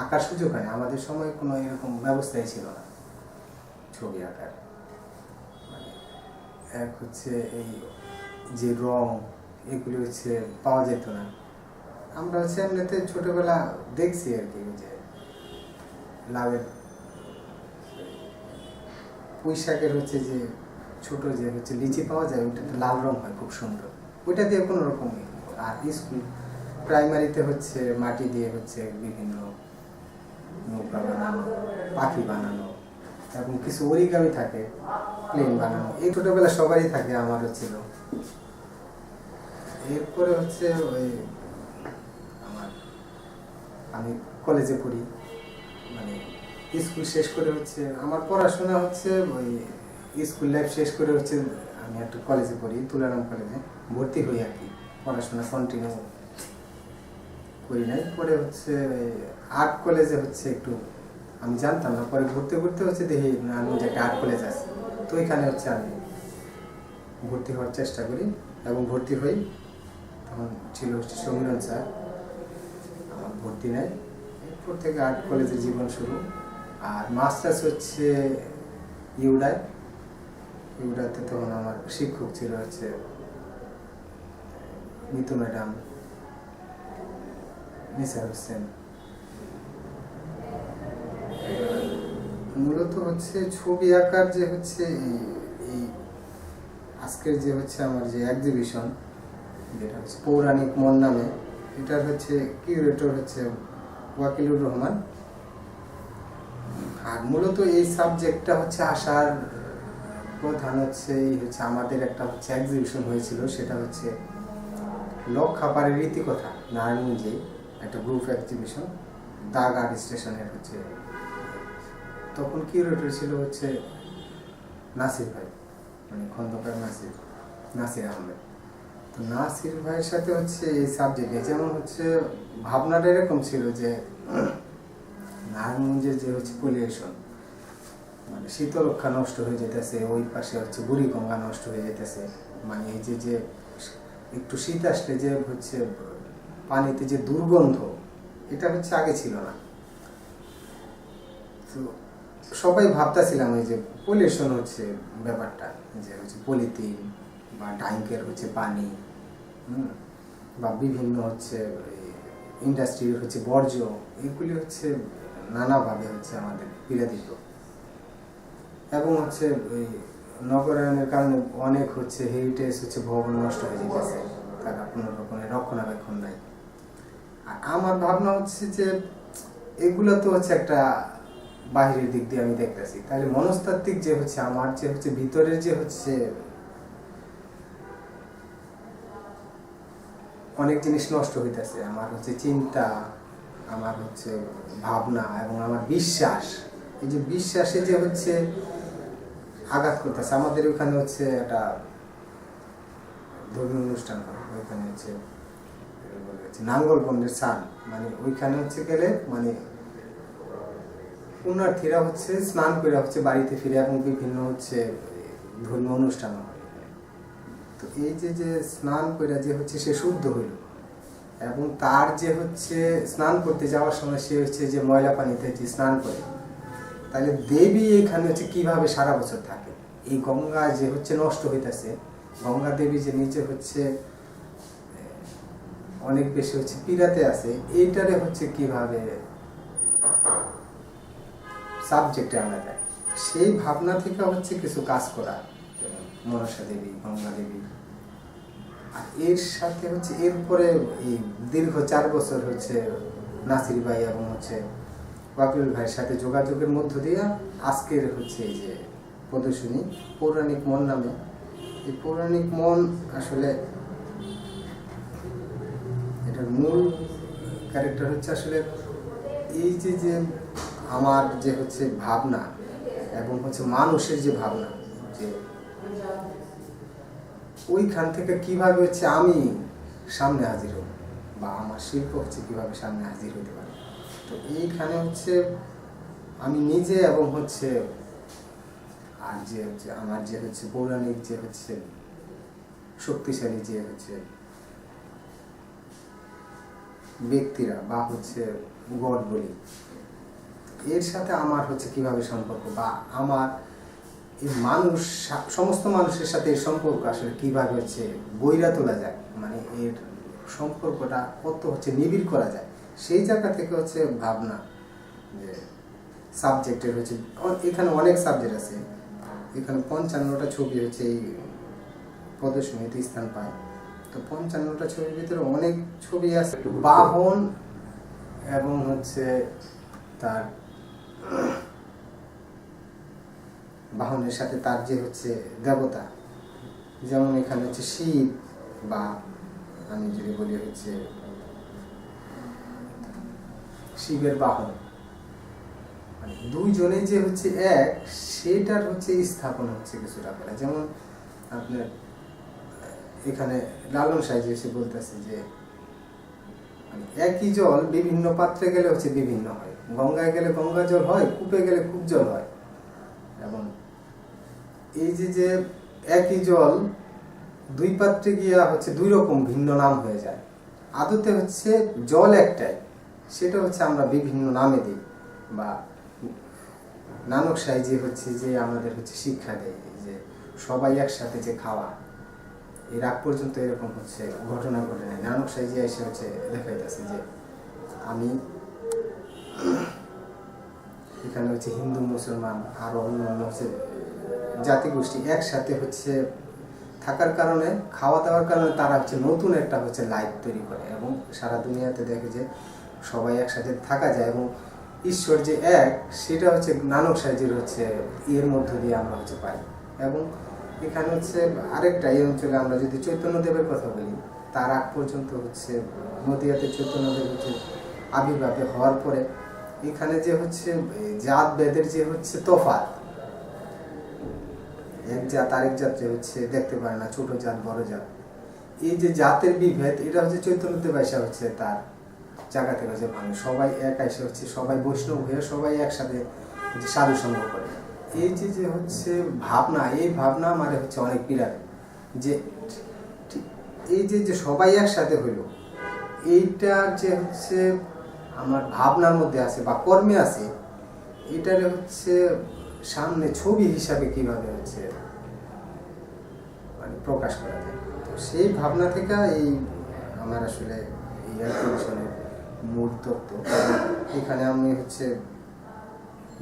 আঁকার সুযোগ হয় না, আমাদের সময় কোনো এরকম ব্যবস্থাই ছিল না ছবি আঁকার। মানে এক হচ্ছে এই যে রং এগুলি হচ্ছে পাওয়া যেত না। আমরা হচ্ছে এমনিতে ছোটোবেলা দেখছি আর কি, যে লাউয়ের পুঁই শাকের হচ্ছে যে ছোটো যে হচ্ছে লিচি পাওয়া যায়, ওইটাতে লাল রং হয় খুব সুন্দর, ওইটা দিয়ে কোনো রকম। আর স্কুল প্রাইমারিতে হচ্ছে মাটি দিয়ে হচ্ছে বিভিন্ন নৌকা বানানো, পাখি বানানো, এবং কিছু অরিগামি থাকে, প্লেন বানানো, এই ছোটোবেলা সবারই থাকে, আমারও ছিল। এরপরে হচ্ছে ওই আমি কলেজে পড়ি, মানে স্কুল শেষ করে হচ্ছে আমার পড়াশোনা হচ্ছে ওই স্কুল লাইফ শেষ করে হচ্ছে আমি একটা কলেজে পড়ি, তুলারাম কলেজে ভর্তি হই আর কি। পড়াশোনা কন্টিনিউ করি নাই। পরে হচ্ছে আর্ট কলেজে হচ্ছে একটু আমি জানতাম না, পরে ঘুরতে ঘুরতে হচ্ছে দেখি নারায়ণগঞ্জে যে একটা আর্ট কলেজ আছে, তো এখানে হচ্ছে আমি ভর্তি হওয়ার চেষ্টা করি এবং ভর্তি হই। তখন ছিল হচ্ছে সমীরণ স্যার, আমার ভর্তি নেয়। এরপর থেকে আর্ট কলেজের জীবন শুরু। আর মাস্টার্স হচ্ছে ইউডাতে তখন আমার শিক্ষক ছিল হচ্ছে মিতু ম্যাডাম, নিসার হোসেন। মূলত হচ্ছে ছবি আঁকার যে হচ্ছে এই আজকের যে হচ্ছে আমার যে এক্সিবিশন, যেটা হচ্ছে পৌরাণিক মন নামে, এটার হচ্ছে কিউরেটর হচ্ছে ওয়াকিলুর রহমান। আর মূলত এই সাবজেক্টটা হচ্ছে আসার প্রধান হচ্ছে এই হচ্ছে আমাদের একটা হচ্ছে এক্সিবিশন হয়েছিল, সেটা হচ্ছে লক্ষাপাড়ের রীতিকথা, নারায়ণগঞ্জে একটা গ্রুপ এক্সিবিশন, দাগ আর্ট স্টেশনের হচ্ছে। তখন কিউরেটর ছিল হচ্ছে নাসির ভাই, মানে খন্দকার নাসির আহমেদ। তো নাসির ভাইয়ের সাথে হচ্ছে এই সাবজেক্টে যেমন হচ্ছে ভাবনাটা এরকম ছিল যে নারায়ণগঞ্জের যে হচ্ছে পলিউশন, মানে শীতলক্ষা নষ্ট হয়ে যেতেছে, ওই পাশে হচ্ছে বুড়িগঙ্গা নষ্ট হয়ে যেতেছে, মানে এই যে একটু শীত আসলে যে হচ্ছে পানিতে যে দুর্গন্ধ, এটা হচ্ছে আগে ছিল না। তো সবাই ভাবতেছিলাম ওই যে পলিউশন হচ্ছে ব্যাপারটা, যে হচ্ছে পলিথিন বা ট্যাঙ্কের হচ্ছে পানি, বা বিভিন্ন হচ্ছে ইন্ডাস্ট্রির হচ্ছে বর্জ্য, এগুলি হচ্ছে নানাভাবে হচ্ছে আমাদের পীড়া দিত। এবং হচ্ছে ওই নগরায়নের কারণে অনেক হচ্ছে হেরিটেজ হচ্ছে ভবন নষ্ট হয়ে যেতেছে, তারা কোনো রকমের রক্ষণাবেক্ষণ নাই। আর আমার ভাবনা হচ্ছে যে এগুলো তো হচ্ছে একটা বাহিরের দিক দিয়ে আমি দেখতেছি, তাহলে মনস্তাত্ত্বিক যে হচ্ছে আমার যে হচ্ছে ভিতরের যে হচ্ছে অনেক জিনিস নষ্ট হইতেছে, আমার হচ্ছে চিন্তা, আমার হচ্ছে ভাবনা এবং আমার বিশ্বাস, এই যে বিশ্বাসে যে হচ্ছে আঘাত করতেছে। আমাদের ওখানে হচ্ছে একটা ধর্মীয় অনুষ্ঠান হয়, ওইখানে হচ্ছে নাঙ্গলকন্ডের স্নান, মানে ওইখানে হচ্ছে গেলে মানে পুণ্যার্থীরা হচ্ছে স্নান করে হচ্ছে বাড়িতে ফিরে, এবং বিভিন্ন হচ্ছে ধর্মীয় অনুষ্ঠান হয়। তো এই যে স্নান করে যে হচ্ছে সে শুদ্ধ হইল, এবং তার যে হচ্ছে স্নান করতে যাওয়ার সময় সে হচ্ছে যে ময়লা পানিতে যে স্নান করে, তাহলে দেবী এখানে হচ্ছে কিভাবে সারা বছর থাকে, এই গঙ্গা যে হচ্ছে নষ্ট হইতেছে, গঙ্গা দেবী যে নিচে হচ্ছে অনেক বেশি হচ্ছে পীড়াতে আছে, এইটারে হচ্ছে কিভাবে সাবজেক্টে আনা যায়, সেই ভাবনা থেকে হচ্ছে কিছু কাজ করা, মনসা দেবী, গঙ্গা দেবী। আর এর সাথে হচ্ছে এরপরে এই দীর্ঘ 4 বছর হচ্ছে নাসির ভাই এবং হচ্ছে ওয়াকিল ভাইয়ের সাথে যোগাযোগের মধ্য দিয়ে আজকের হচ্ছে এই যে প্রদর্শনী পৌরাণিক মন নামে। এই পৌরাণিক মন আসলে এটার মূল ক্যারেক্টার হচ্ছে আসলে এই যে আমার যে হচ্ছে ভাবনা এবং হচ্ছে মানুষের যে ভাবনা, যে ওইখান থেকে কিভাবে হচ্ছে আমি সামনে হাজির হব, বা আমার শিল্প হচ্ছে কিভাবে সামনে হাজির হতে পারে। তো এইখানে হচ্ছে আমি নিজে এবং হচ্ছে আর যে হচ্ছে আমার যে হচ্ছে পৌরাণিক যে হচ্ছে শক্তিশালী যে হচ্ছে ব্যক্তিরা বা হচ্ছে গড বলি, এর সাথে আমার হচ্ছে কিভাবে সম্পর্ক, বা আমার এই মানুষ, সমস্ত মানুষের সাথে এর সম্পর্ক আসলে কিভাবে হচ্ছে বইরা তোলা যায়, মানে এর সম্পর্কটা কত হচ্ছে নিবিড় করা যায়, সেই জায়গা থেকে হচ্ছে ভাবনা যে সাবজেক্টের হচ্ছে, এখানে অনেক সাবজেক্ট আছে, এখানে 55টা ছবি হচ্ছে এই প্রদর্শনীতে স্থান পায়। তো 55টা ছবির ভিতরে অনেক ছবি আছে বাহন এবং হচ্ছে তার বাহনের সাথে তার যে হচ্ছে দেবতা, যেমন এখানে হচ্ছে শিব, বা আমি যদি বলি হচ্ছে শিবের বাহন, মানে দুইজনে যে হচ্ছে এক, সেটার হচ্ছে স্থাপন হচ্ছে কিছুটা করা। যেমন আপনার এখানে লালন সাহেব এসে বলতেছে যে মানে একই জল বিভিন্ন পাত্রে গেলে হচ্ছে বিভিন্ন হয়, গঙ্গায় গেলে গঙ্গা জল হয়, কূপে গেলে কূপ জল হয়। এবং এই যে একই জল দুই পাত্রে গিয়া হচ্ছে দুই রকম ভিন্ন নাম হয়ে যায়, আদতে হচ্ছে জল একটাই, সেটা হচ্ছে আমরা বিভিন্ন নামে দিই। বা নানক সাহেব হচ্ছে যে আমাদের হচ্ছে শিক্ষা দেয় যে সবাই একসাথে যে খাওয়া, এর আগ পর্যন্ত এরকম হচ্ছে ঘটনা ঘটে নাই। নানক সাহেব এসে হচ্ছে দেখাইতেছে যে আমি এখানে হচ্ছে হিন্দু, মুসলমান, আরো অন্যান্য হচ্ছে জাতিগোষ্ঠী একসাথে হচ্ছে থাকার কারণে, খাওয়া দাওয়ার কারণে তারা হচ্ছে নতুন একটা হচ্ছে লাইফ তৈরি করে, এবং সারা দুনিয়াতে দেখে যে সবাই একসাথে থাকা যায়, এবং ঈশ্বর যে এক, সেটা হচ্ছে নানক সাহেবের হচ্ছে এর মধ্য দিয়ে আমরা হচ্ছে পাই। এবং এখানে হচ্ছে আরেকটা, এই অঞ্চলে আমরা যদি চৈতন্যদেবের কথা বলি, তার আগ পর্যন্ত হচ্ছে নদিয়াতে চৈতন্যদেব হচ্ছে আবির্ভাবে হওয়ার পরে এখানে যে হচ্ছে জাত বেদের যে হচ্ছে তফাৎ, এক জাত আরেক জাতে হচ্ছে দেখতে পারে না, ছোট জাত বড় জাত, এই যে জাতের বিভেদ, এটা হচ্ছে চৈতন্যদেব আইসা হচ্ছে তার জায়গা থেকে হচ্ছে মানুষ সবাই এক আইসা হচ্ছে সবাই বৈষ্ণব হয়ে সবাই একসাথে সাধু সঙ্গ করে। এই যে হচ্ছে ভাবনা, এই ভাবনা মানে হচ্ছে অনেক বিরাট, যে এই যে সবাই একসাথে হইল, এইটা যে হচ্ছে আমার ভাবনার মধ্যে আছে বা কর্মে আছে, এটার হচ্ছে সামনে ছবি হিসাবে কিভাবে হচ্ছে মানে প্রকাশ করা যায়। তো সেই ভাবনা থেকে এই আমার আসলে এই এক্সিবিশনের মূল তত্ত্ব। এখানে আমি হচ্ছে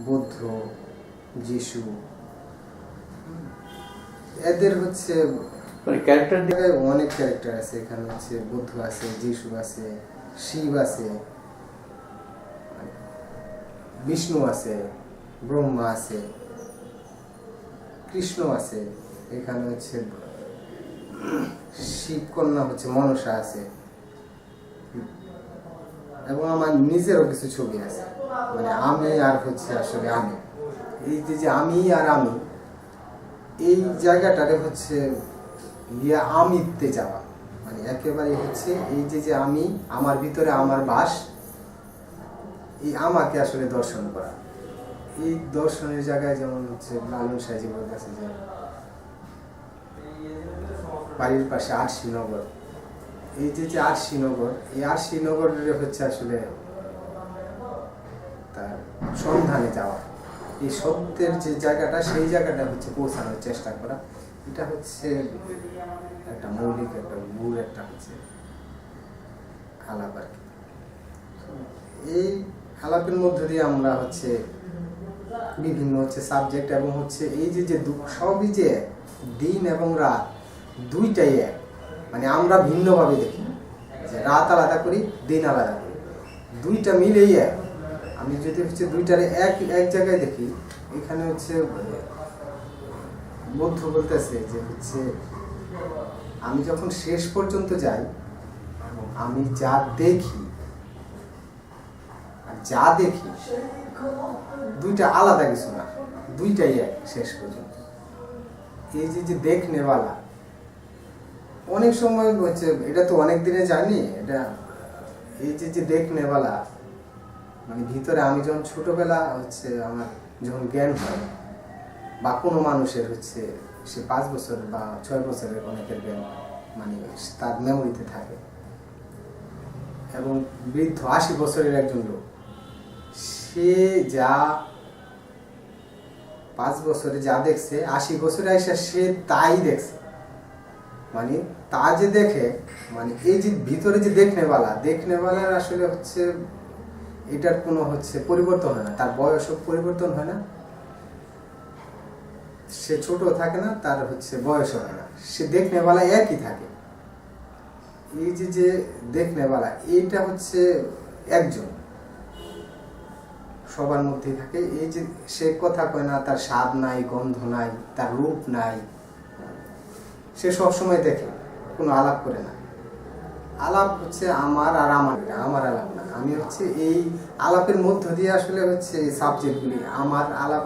বুদ্ধ, যিশু, এদের হচ্ছে ক্যারেক্টার জায়গায় অনেক ক্যারেক্টার আছে। এখানে হচ্ছে বুদ্ধ আছে, যিশু আছে, শিব আছে, বিষ্ণু আছে, ব্রহ্মা আছে, কৃষ্ণ আছে, এখানে হচ্ছে শিব কন্যা হচ্ছে মনসা আছে, এবং আমার নিজেরও কিছু ছবি আছে, মানে আমি আর হচ্ছে আসলে আমি, এই যে আমি আর আমি, এই জায়গাটারে হচ্ছে ইয়া আমিতে যাওয়া, মানে একেবারে হচ্ছে এই যে আমি, আমার ভিতরে আমার বাস, এই আমাকে আসলে দর্শন করা। এই দর্শনের জায়গায় যেমন হচ্ছে লালন সাহেবের কাছে যে বাড়ির পাশে আরশিনগর, এই যে আরশিনগর, এই আরশিনগরের হচ্ছে আসলে তার সন্ধানে যাওয়া, এই সত্যের যে জায়গাটা, সেই জায়গাটা হচ্ছে পৌঁছানোর চেষ্টা করা। এটা হচ্ছে একটা মৌলিক একটা মূল একটা হচ্ছে আলাপ আর কি। এই আলাপের মধ্য দিয়ে আমরা হচ্ছে বিভিন্ন হচ্ছে সাবজেক্ট, এবং হচ্ছে এই যে সবই যে দিন এবং রাত দুইটাই এক, মানে আমরা ভিন্নভাবে দেখি, যে রাত আলাদা করি, দিন আলাদা করি, দুইটা মিলেই এক। আমি যদি হচ্ছে দুইটারে এক জায়গায় দেখি, এখানে হচ্ছে বুদ্ধ বলতেছে যে হচ্ছে আমি যখন শেষ পর্যন্ত যাই, আমি যা দেখি আর যা দেখি দুইটা আলাদা কিছু না, দুইটাই এক শেষ পর্যন্ত। এই যে দেখনেওয়ালা, অনেক সময় হচ্ছে এটা তো অনেক দিনে জানি, এটা এই যে দেখনেওয়ালা, মানে ভিতরে আমি যখন ছোটবেলা হচ্ছে আমার যখন জ্ঞান হয়, বা কোনো মানুষের হচ্ছে সে 5 বছর বা 6 বছরের অনেকের জ্ঞান মানে তার মেমোরিতে থাকে, এবং বৃদ্ধ 80 বছরের একজন লোক সে যা 5 বছরে যা দেখছে 80 বছরে এসে সে তাই দেখছে। মানে তা যে দেখে, মানে এই যে ভিতরে যে দেখনেওয়ালার আসলে হচ্ছে এটার কোনো হচ্ছে পরিবর্তন হয় না, তার বয়সও পরিবর্তন হয় না, সে ছোট থাকে না, তার হচ্ছে বয়সও হয় না, সে দেখনেওয়ালা একই থাকে। এই যে দেখনেওয়ালা এইটা হচ্ছে একজন সবার মধ্যেই থাকে। এই যে সে কথা কয় না, তার স্বাদ নাই, গন্ধ নাই, তার রূপ নাই, সে সবসময় দেখে, কোনো আলাপ করে না। আলাপ হচ্ছে আমার আর আমার আলাপ না, আমি হচ্ছে এই আলাপের মধ্য দিয়ে আসলে হচ্ছে এই সাবজেক্টগুলি, আমার আলাপ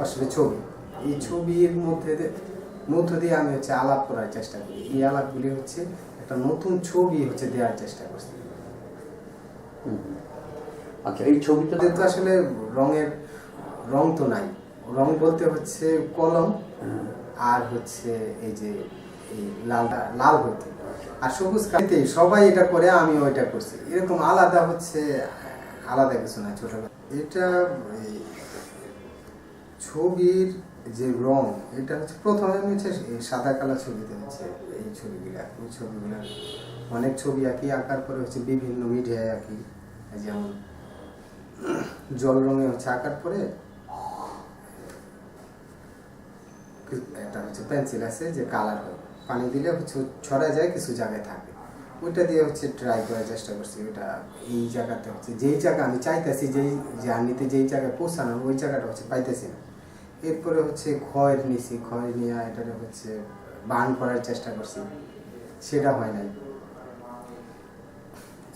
আসলে ছবি, এই ছবির মধ্য দিয়ে আমি হচ্ছে আলাপ করার চেষ্টা করি। এই আলাপগুলি হচ্ছে একটা নতুন ছবি হচ্ছে দেওয়ার চেষ্টা করছি। আচ্ছা, এই ছবিটা তো আসলে রং তো নাই, রং বলতে হচ্ছে কলম আর হচ্ছে এই যে এই লাল হইতে আর সবুজ কালিতে সবাই এটা করে, আমি ওইটা করছি, এরকম আলাদা কিছু না। ছোট এটা ছবির যে রং, এটা হচ্ছে প্রথমে আমি হচ্ছে সাদা কালো ছবিতে হচ্ছে ওই ছবিগুলা অনেক ছবি আঁকার পরে হচ্ছে বিভিন্ন মিডিয়ায় আঁকি, যেমন জল রঙে হচ্ছে আঁকার পরে একটা হচ্ছে পেন্সিল আছে যে কালার হয়, পানি দিলে হচ্ছে ছড়া যায়, কিছু জায়গায় থাকে, ওইটা দিয়ে হচ্ছে ট্রাই করার চেষ্টা করছি। ওইটা এই জায়গাতে হচ্ছে যেই জায়গা আমি চাইতেছি, যেই জার্নিতে যেই জায়গায় পৌঁছানো, ওই জায়গাটা হচ্ছে পাইতেছি না। এরপরে হচ্ছে খয়ের নিয়ে এটা হচ্ছে বার্ন করার চেষ্টা করছি, সেটা হয় নাই।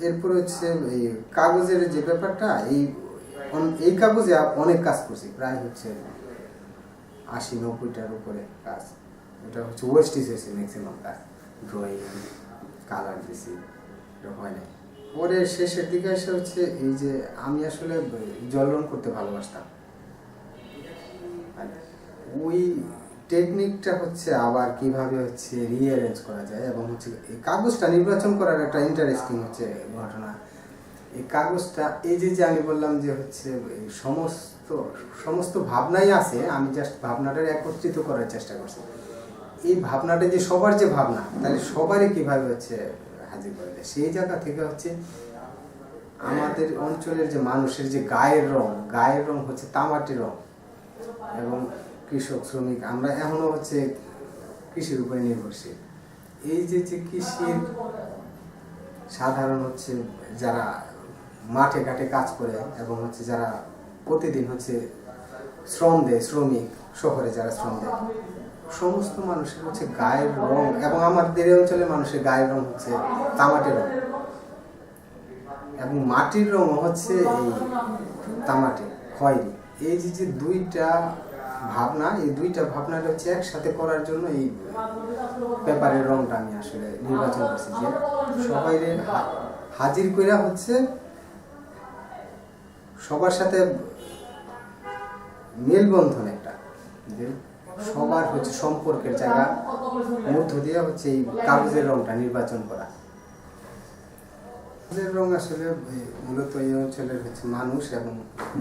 এরপরে হচ্ছে এই কাগজের যে ব্যাপারটা, এই কাগজে অনেক কাজ করছি, প্রায় হচ্ছে 80-90টার উপরে কাজ। এটা হচ্ছে ওয়েস্টিজ হয়েছে ম্যাক্সিমাম কাজ, ড্রয়িং, কালার দিছি, এটা হয় নাই। পরে শেষের দিকে এসে হচ্ছে এই যে আমি আসলে জল রং করতে ভালোবাসতাম, ওই টেকনিকটা হচ্ছে আবার কিভাবে হচ্ছে রিঅ্যারেঞ্জ করা যায়, এবং হচ্ছে এই কাগজটা নির্বাচন করার একটা ইন্টারেস্টিং হচ্ছে ঘটনা। এই কাগজটা এই যে আমি বললাম যে হচ্ছে এই সমস্ত ভাবনাই আছে, আমি জাস্ট ভাবনাটার একত্রিত করার চেষ্টা করছি। এই ভাবনাটা যে সবার যে ভাবনা, তাহলে সবারই কিভাবে হচ্ছে হাজির করে দেয়, সেই জায়গা থেকে হচ্ছে আমাদের অঞ্চলের যে মানুষের যে গায়ের রং হচ্ছে তামাটি রং, এবং কৃষক শ্রমিক আমরা এখনো হচ্ছে কৃষির উপরে নির্ভরশীল। এই যে কৃষির সাধারণ হচ্ছে যারা মাঠে ঘাটে কাজ করে, এবং হচ্ছে যারা প্রতিদিন হচ্ছে শ্রম দেয়, শ্রমিক শহরে যারা শ্রম দেয়, সমস্ত মানুষের হচ্ছে গায়ের রং, এবং আমাদের এই অঞ্চলের মানুষের গায়ের রং হচ্ছে তামাটে রং, এবং মাটির রং হচ্ছে এই তামাটে খয়েরি। এই যে দুইটা ভাবনা, এই দুইটা ভাবনাটা হচ্ছে একসাথে করার জন্য এই পেপারের রংটা আমি আসলে নির্বাচন করছি, যে সবাই হাজির কইরা হচ্ছে সবার সাথে মেলবন্ধন, একটা যে সবার হচ্ছে সম্পর্কের জায়গা মধ্য দিয়ে হচ্ছে এই কাগজের রংটা নির্বাচন করা। কাগজের রং আসলে মূলত এই অঞ্চলের হচ্ছে মানুষ এবং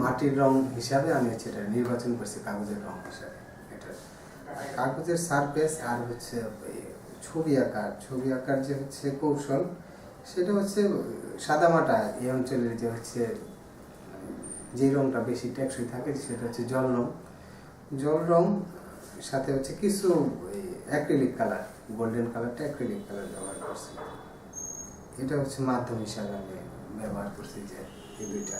মাটির রং হিসাবে আমি হচ্ছে এটা নির্বাচন করছি কাগজের রং হিসাবে। এটা কাগজের সারফেস আর হচ্ছে ছবি আঁকার যে হচ্ছে কৌশল, সেটা হচ্ছে সাদামাটা এই অঞ্চলের যে হচ্ছে যে রংটা বেশি টেকসই থাকে সেটা হচ্ছে জল রং সাথে হচ্ছে কিছু অ্যাক্রিলিক কালার, গোল্ডেন কালারটা অ্যাক্রিলিক কালার ব্যবহার করছি। এটা হচ্ছে মাধ্যম হিসাবে আমি ব্যবহার করছি যে এই দুইটা।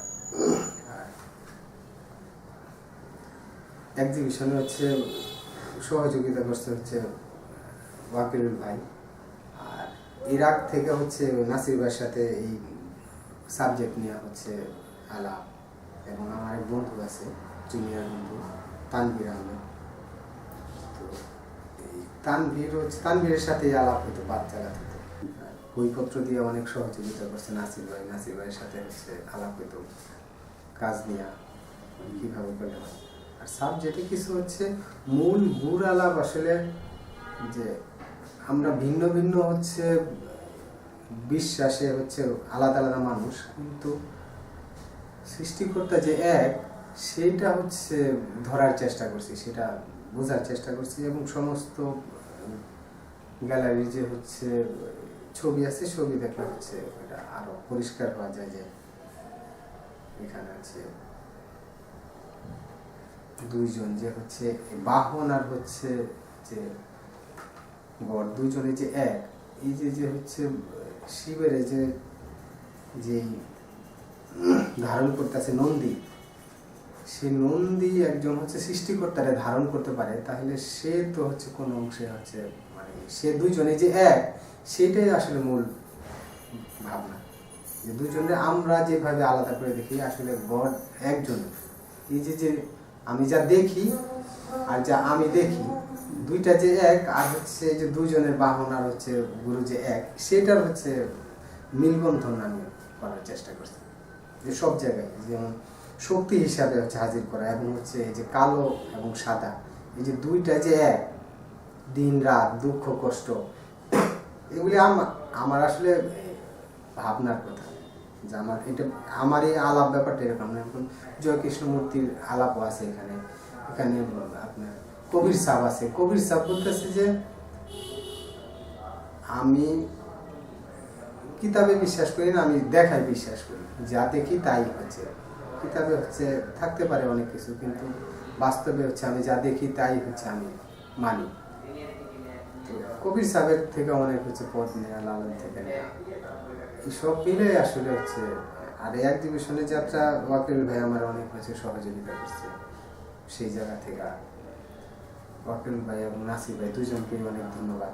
এক্সিবিশনে হচ্ছে সহযোগিতা করছে হচ্ছে ওয়াকিলুল ভাই, আর ইরাক থেকে হচ্ছে নাসির ভাইয়ের সাথে এই সাবজেক্ট নিয়ে হচ্ছে আলাপ, এবং আমার এক বন্ধু আছে জুনিয়র বন্ধু তানভীর আহমেদ, তো এই তানভীরের সাথে আলাপ হতো বাচ্চারা হতো, বইপত্র দিয়ে অনেক সহযোগিতা করছে নাসির ভাইয়ের সাথে হচ্ছে আলাপ হতো কাজ নিয়ে কীভাবে করলে হয়। আর সাবজেক্টে কিছু হচ্ছে মূল গুড় আলাপ আসলে যে আমরা ভিন্ন ভিন্ন হচ্ছে বিশ্বাসে হচ্ছে আলাদা আলাদা মানুষ, কিন্তু সৃষ্টিকর্তা যে এক, সেইটা হচ্ছে ধরার চেষ্টা করছি, সেটা বোঝার চেষ্টা করছি, এবং সমস্ত গ্যালারির যে হচ্ছে ছবি আছে, ছবি দেখলে হচ্ছে এটা আরো পরিষ্কার হওয়া যায় যে এখানে আছে দুইজন যে হচ্ছে বাহন আর হচ্ছে যে গড়, দুইজনে যে এক। এই যে যে হচ্ছে শিবের যে যেই ধারণ করতেছে নন্দী, সে নন্দী একজন হচ্ছে সৃষ্টিকর্তারে ধারণ করতে পারে, তাহলে সে তো হচ্ছে কোন অংশে হচ্ছে মানে সে দুইজনে যে এক, সেটাই আসলে মূল ভাবনা। যে দুইজনে আমরা যেভাবে আলাদা করে দেখি, আসলে গড একজন। এই যে যে আমি যা দেখি আর যা আমি দেখি, দুইটা যে এক, আর হচ্ছে যে দুইজনের বাহন আর হচ্ছে গুরু যে এক, সেটার হচ্ছে মিলবন্ধন আমি করার চেষ্টা করছি। যে সব জায়গায় যেমন শক্তি হিসাবে হচ্ছে হাজির করা, এবং হচ্ছে এই যে কালো এবং সাদা, এই যে দুইটা যে এক, দিন রাত, দুঃখ কষ্ট, এগুলি আমার আসলে ভাবনার কথা। যে আমার এটা, আমার এই আলাপ ব্যাপারটা এরকম না। এখন জয় কৃষ্ণমূর্তির আলাপও আছে এখানে, এখানে আপনার কবির সাহ আছে। কবির সাহ বলতেছে যে আমি কিতাবে বিশ্বাস করি না, আমি দেখায় বিশ্বাস করি, যা দেখি তাই হচ্ছে। কিতাবে হচ্ছে থাকতে পারে অনেক কিছু, কিন্তু বাস্তবে হচ্ছে আমি যা দেখি তাই হচ্ছে আমি মানি। তো কবির সাহেবের থেকে অনেক হচ্ছে পথ নেওয়া, লালন থেকে নেওয়া, সব মিলে আসলে হচ্ছে। আর এই এক্সিবিশনের যাত্রা ওয়াকিল ভাই আমার অনেক হচ্ছে সহযোগিতা করছে। সেই জায়গা থেকে ওয়াকিল ভাই এবং নাসির ভাই দুজনকে অনেক ধন্যবাদ।